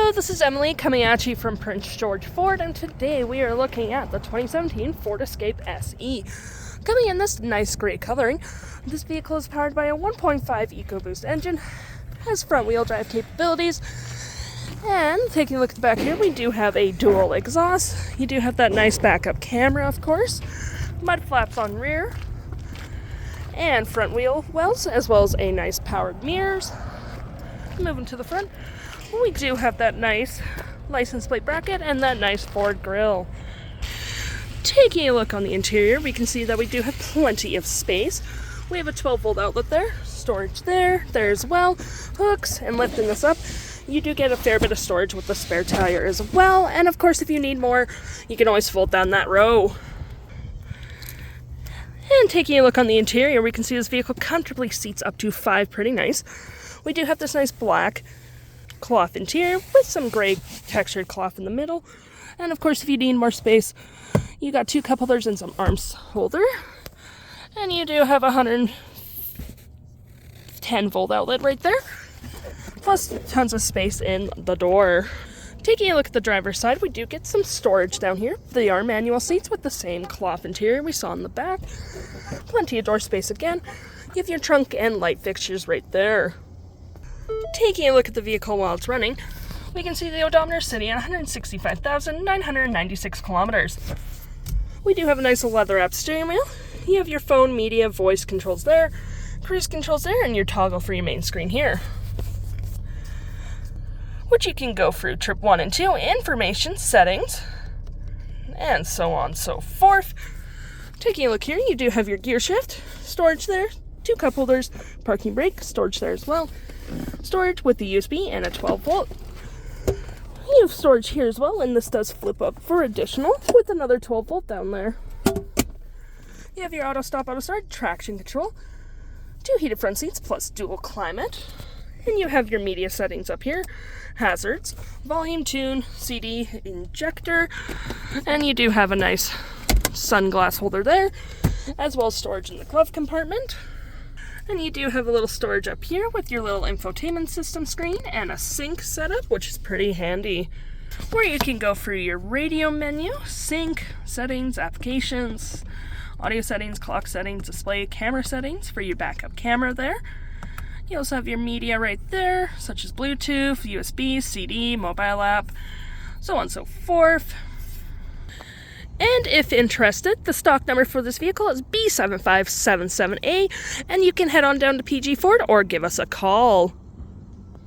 Hello, this is Emily coming at you from Prince George Ford, and today we are looking at the 2017 Ford Escape SE. Coming in this nice gray coloring, this vehicle is powered by a 1.5 EcoBoost engine, has front-wheel drive capabilities, and taking a look at the back here, we do have a dual exhaust. You do have that nice backup camera, of course, mud flaps on rear, and front wheel wells, as well as a nice powered mirrors. Moving to the front, we do have that nice license plate bracket and that nice Ford grille. Taking a look on the interior, we can see that we do have plenty of space. We have a 12-volt outlet there, storage there as well, hooks, and lifting this up, you do get a fair bit of storage with the spare tire as well. And of course, if you need more, you can always fold down that row. And taking a look on the interior, we can see this vehicle comfortably seats up to 5 pretty nice. We do have this nice black cloth interior with some gray textured cloth in the middle. And of course, if you need more space, you got 2 cup holders and some arms holder. And you do have a 110 volt outlet right there, plus tons of space in the door. Taking a look at the driver's side, we do get some storage down here. They are manual seats with the same cloth interior we saw in the back. Plenty of door space again. You have your trunk and light fixtures right there. Taking a look at the vehicle while it's running, we can see the odometer sitting at 165,996 kilometers. We do have a nice leather-wrapped steering wheel. You have your phone, media, voice controls there, cruise controls there, and your toggle for your main screen here, which you can go through trip 1 and 2, information, settings, and so on and so forth. Taking a look here, you do have your gear shift, storage there, 2 cup holders, parking brake, storage there as well. Storage with the USB and a 12 volt. You have storage here as well, and this does flip up for additional with another 12 volt down there. You have your auto stop, auto start, traction control, 2 heated front seats plus dual climate, and you have your media settings up here, hazards, volume, tune, CD, injector, and you do have a nice sunglass holder there, as well as storage in the glove compartment. And you do have a little storage up here with your little infotainment system screen and a sync setup, which is pretty handy, where you can go through your radio menu, sync, settings, applications, audio settings, clock settings, display, camera settings for your backup camera there. You also have your media right there, such as Bluetooth, USB, CD, mobile app, so on and so forth. And if interested, the stock number for this vehicle is B7577A, and you can head on down to PG Ford or give us a call.